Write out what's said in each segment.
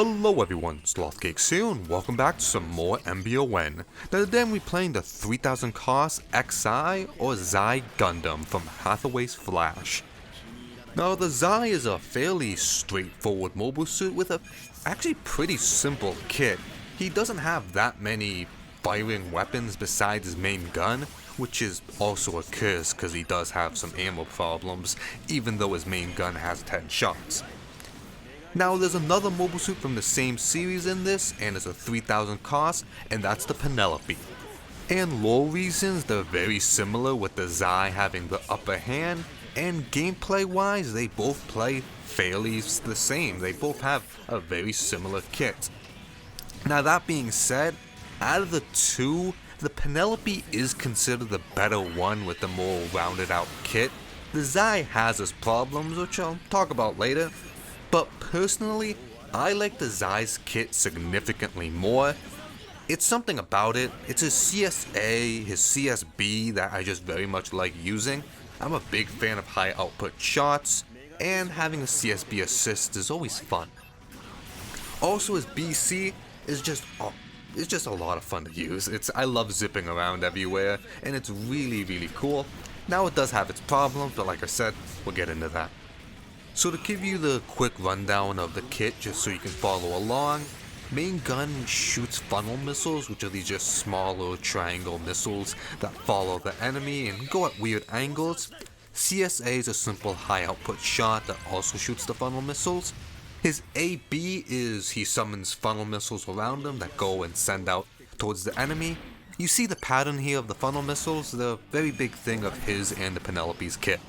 Hello everyone, Slothcakes here and welcome back to some more MBON. Now today we're playing the 3000 cost XI or Xi Gundam from Hathaway's Flash. Now the Xi is a fairly straightforward mobile suit with a actually pretty simple kit. He doesn't have that many firing weapons besides his main gun, which is also a curse because he does have some ammo problems even though his main gun has 10 shots. Now there's another mobile suit from the same series in this, and it's a 3000 cost, and that's the Penelope. And lore reasons, they're very similar with the Xi having the upper hand, and gameplay wise they both play fairly the same. They both have a very similar kit. Now that being said, out of the two, the Penelope is considered the better one with the more rounded out kit. The Xi has its problems, which I'll talk about later. But personally, I like the Xi's kit significantly more. It's something about it. It's his CSA, his CSB that I just very much like using. I'm a big fan of high output shots, and having a CSB assist is always fun. Also, his BC is just a lot of fun to use. I love zipping around everywhere, and it's really cool. Now it does have its problems, but like I said, we'll get into that. So to give you the quick rundown of the kit just so you can follow along, main gun shoots funnel missiles, which are these just smaller triangle missiles that follow the enemy and go at weird angles. CSA is a simple high output shot that also shoots the funnel missiles. His AB is he summons funnel missiles around him that go and send out towards the enemy. You see the pattern here of the funnel missiles, the very big thing of his and the Penelope's kit.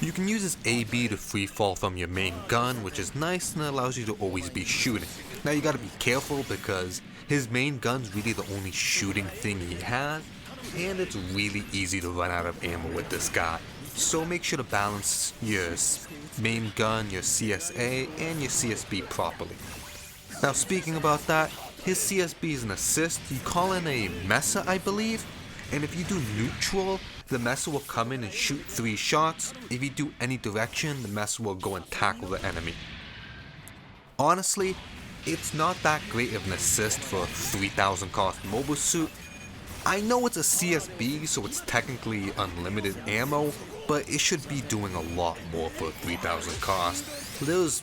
You can use his AB to free fall from your main gun, which is nice and allows you to always be shooting. Now you gotta be careful because his main gun's really the only shooting thing he has, and it's really easy to run out of ammo with this guy. So make sure to balance your main gun, your CSA, and your CSB properly. Now speaking about that, his CSB is an assist. You call in a Mesa, I believe, and if you do neutral, the Mesa will come in and shoot 3 shots. If you do any direction, the Mesa will go and tackle the enemy. Honestly, it's not that great of an assist for a 3000 cost mobile suit. I know it's a CSB, so it's technically unlimited ammo, but it should be doing a lot more for a 3000 cost. There's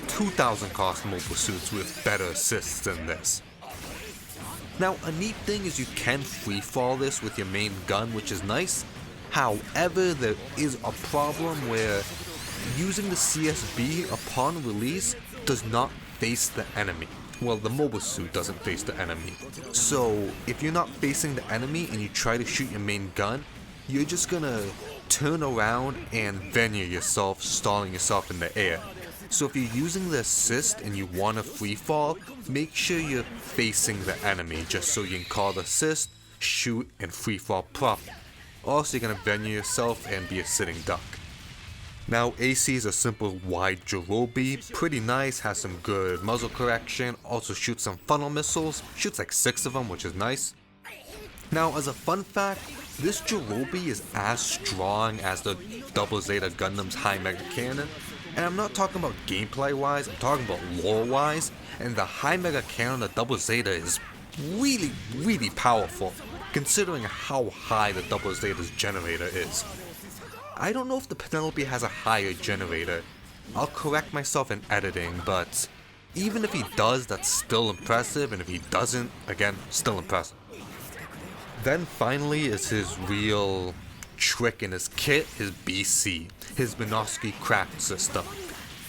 2000 cost mobile suits with better assists than this. Now, a neat thing is you can free fall this with your main gun, which is nice. However, there is a problem where using the CSB upon release does not face the enemy. Well, the mobile suit doesn't face the enemy. So, if you're not facing the enemy and you try to shoot your main gun, you're just gonna turn around and venue yourself, stalling yourself in the air. So if you're using the assist and you want to free fall, make sure you're facing the enemy just so you can call the assist, shoot, and free fall properly. Also, you're going to venue yourself and be a sitting duck. Now AC is a simple wide Jirobi, pretty nice, has some good muzzle correction, also shoots some funnel missiles, shoots like 6 of them, which is nice. Now as a fun fact, this Jirobi is as strong as the Double Zeta Gundam's high mega cannon. And I'm not talking about gameplay wise, I'm talking about lore wise, and the high mega cannon, the Double Zeta, is really powerful, considering how high the Double Zeta's generator is. I don't know if the Penelope has a higher generator. I'll correct myself in editing, but even if he does, that's still impressive, and if he doesn't, again, still impressive. Then finally is his real trick in his kit, his BC, his Minovsky craft system.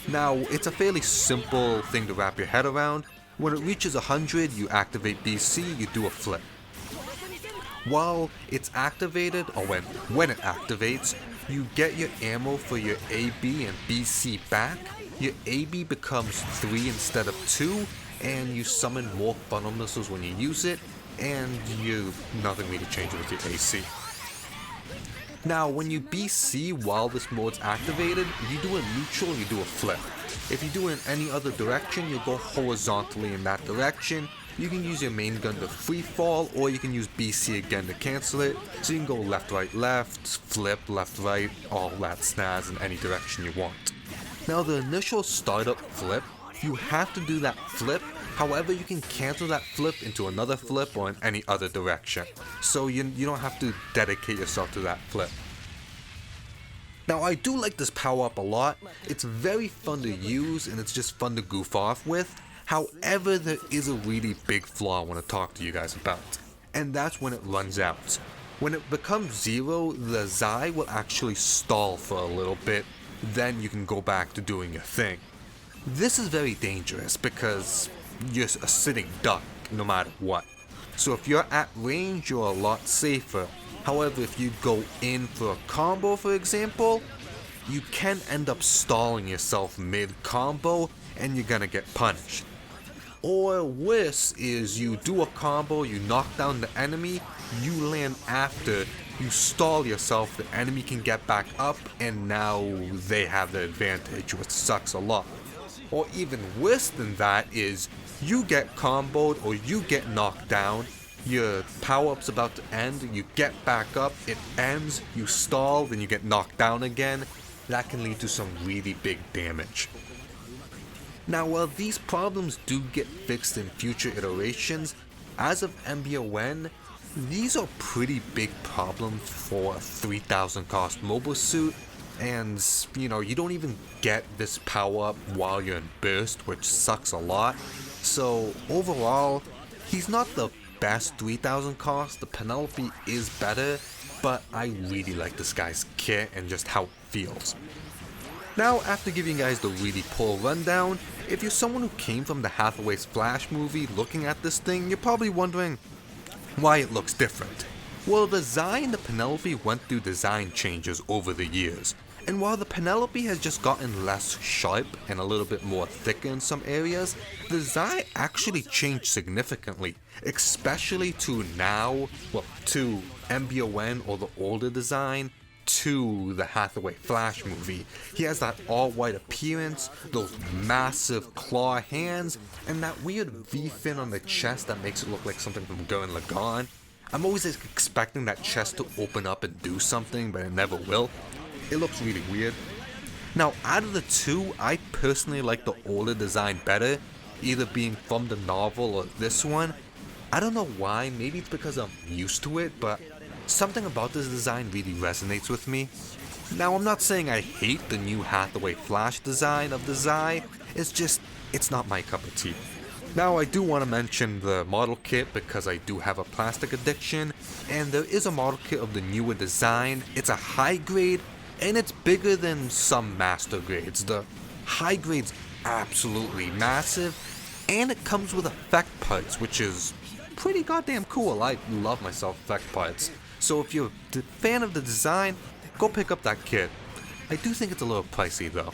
Now, it's a fairly simple thing to wrap your head around. When it reaches 100, you activate BC, you do a flip. While it's activated, or when it activates, you get your ammo for your AB and BC back. Your AB becomes 3 instead of 2, and you summon more funnel missiles when you use it, and nothing really changes with your AC. Now, when you BC while this mode's activated, if you do a neutral, you do a flip. If you do it in any other direction, you'll go horizontally in that direction. You can use your main gun to free fall, or you can use BC again to cancel it. So you can go left, right, left, flip, left, right, all that snaz in any direction you want. Now the initial startup flip you have to do that flip. However, you can cancel that flip into another flip or in any other direction. So you don't have to dedicate yourself to that flip. Now, I do like this power-up a lot. It's very fun to use and it's just fun to goof off with. However, there is a really big flaw I want to talk to you guys about. And that's when it runs out. When it becomes 0, the Zai will actually stall for a little bit. Then you can go back to doing your thing. This is very dangerous because you're a sitting duck no matter what. So if you're at range, you're a lot safer. However, if you go in for a combo, for example, you can end up stalling yourself mid-combo and you're gonna get punished. Or worse is you do a combo, you knock down the enemy, you land after, you stall yourself, the enemy can get back up, and now they have the advantage, which sucks a lot. Or even worse than that is you get comboed or you get knocked down, your power-up's about to end, you get back up, it ends, you stall, then you get knocked down again. That can lead to some really big damage. Now, while these problems do get fixed in future iterations, as of MBON, these are pretty big problems for a 3,000 cost mobile suit, and you don't even get this power up while you're in burst, which sucks a lot. So overall, he's not the best 3,000 cost, the Penelope is better, but I really like this guy's kit and just how it feels. Now, after giving you guys the really poor rundown, if you're someone who came from the Hathaway's Flash movie looking at this thing, you're probably wondering why it looks different. Well, the Zai and the Penelope went through design changes over the years, and while the Penelope has just gotten less sharp and a little bit more thicker in some areas, the Zai actually changed significantly, especially to MBON or the older design, to the Hathaway Flash movie. He has that all-white appearance, those massive claw hands, and that weird V-fin on the chest that makes it look like something from Gurren Lagann. I'm always expecting that chest to open up and do something, but it never will. It looks really weird. Now, out of the two, I personally like the older design better, either being from the novel or this one. I don't know why, maybe it's because I'm used to it, but something about this design really resonates with me. Now, I'm not saying I hate the new Hathaway Flash design of the Zai, it's not my cup of tea. Now, I do want to mention the model kit because I do have a plastic addiction, and there is a model kit of the newer design. It's a high grade, and it's bigger than some master grades. The high grade's absolutely massive, and it comes with effect parts, which is pretty goddamn cool. I love myself effect parts. So if you're a fan of the design, go pick up that kit. I do think it's a little pricey though.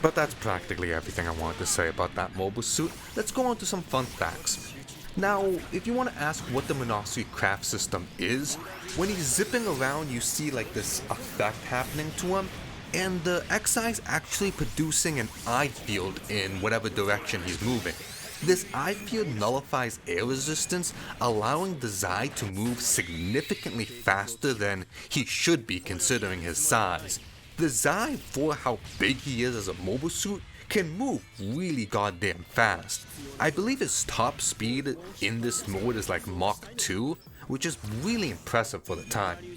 But that's practically everything I wanted to say about that mobile suit. Let's go on to some fun facts. Now, if you want to ask what the Monosuri craft system is, when he's zipping around you see like this effect happening to him, and the XI is actually producing an eye field in whatever direction he's moving. This eye field nullifies air resistance, allowing the Zai to move significantly faster than he should be considering his size. The Zai, for how big he is as a mobile suit, can move really goddamn fast. I believe his top speed in this mode is like Mach 2, which is really impressive for the time.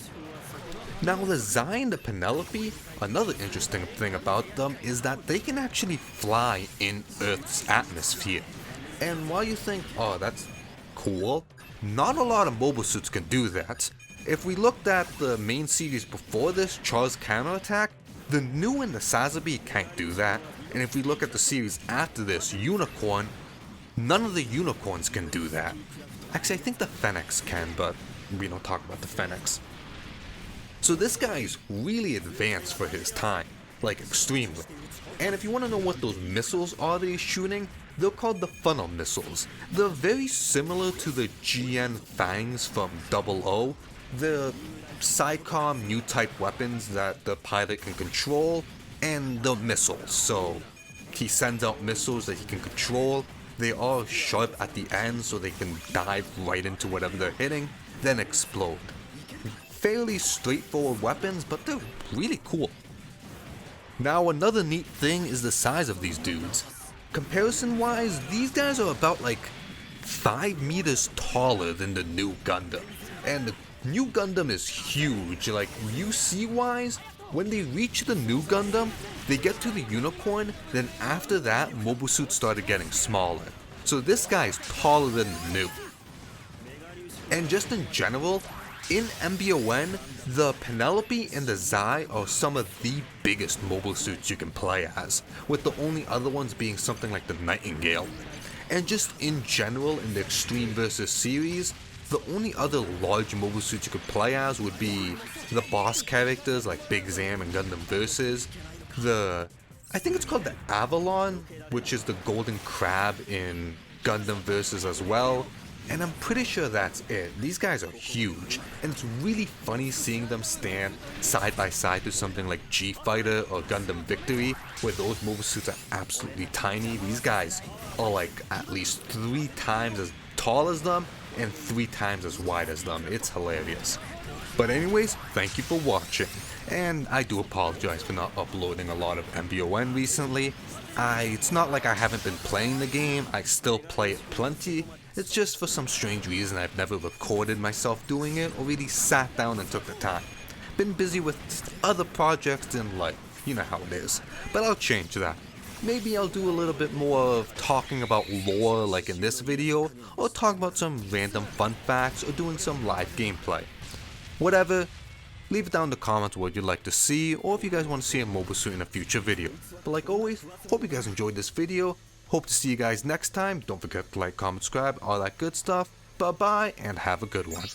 Now, the Zai and the Penelope, another interesting thing about them is that they can actually fly in Earth's atmosphere. And while you think, oh, that's cool, not a lot of mobile suits can do that. If we looked at the main series before this, Char's Counterattack, the new and the Sazabi can't do that. And if we look at the series after this, Unicorn, none of the unicorns can do that. Actually, I think the Phoenix can, but we don't talk about the Phoenix. So this guy is really advanced for his time, like extremely. And if you want to know what those missiles are that he's shooting, they're called the funnel missiles. They're very similar to the GN Fangs from 00. They're SciComm new type weapons that the pilot can control, and the missiles. So he sends out missiles that he can control. They are sharp at the end so they can dive right into whatever they're hitting, then explode. Fairly straightforward weapons, but they're really cool. Now another neat thing is the size of these dudes. Comparison wise, these guys are about like 5 meters taller than the new Gundam. And the new Gundam is huge, like UC wise, when they reach the new Gundam, they get to the unicorn, then after that, mobile suits started getting smaller. So this guy is taller than the new. And just in general, in MBON, the Penelope and the Zai are some of the biggest mobile suits you can play as, with the only other ones being something like the Nightingale. And just in general in the Extreme vs series, the only other large mobile suits you could play as would be the boss characters like Big Zam and Gundam Vs, I think it's called the Avalon, which is the golden crab in Gundam Vs as well. And I'm pretty sure that's it. These guys are huge, and it's really funny seeing them stand side by side to something like G-Fighter or Gundam Victory, where those mobile suits are absolutely tiny. These guys are like at least 3 times as tall as them and 3 times as wide as them. It's hilarious. But anyways, thank you for watching, and I do apologize for not uploading a lot of MBON recently. It's not like I haven't been playing the game, I still play it plenty. It's just for some strange reason I've never recorded myself doing it or really sat down and took the time. Been busy with other projects in life, you know how it is. But I'll change that. Maybe I'll do a little bit more of talking about lore like in this video, or talk about some random fun facts, or doing some live gameplay. Whatever, leave it down in the comments what you'd like to see, or if you guys want to see a mobile suit in a future video. But like always, hope you guys enjoyed this video. Hope to see you guys next time. Don't forget to like, comment, subscribe, all that good stuff. Bye bye, and have a good one.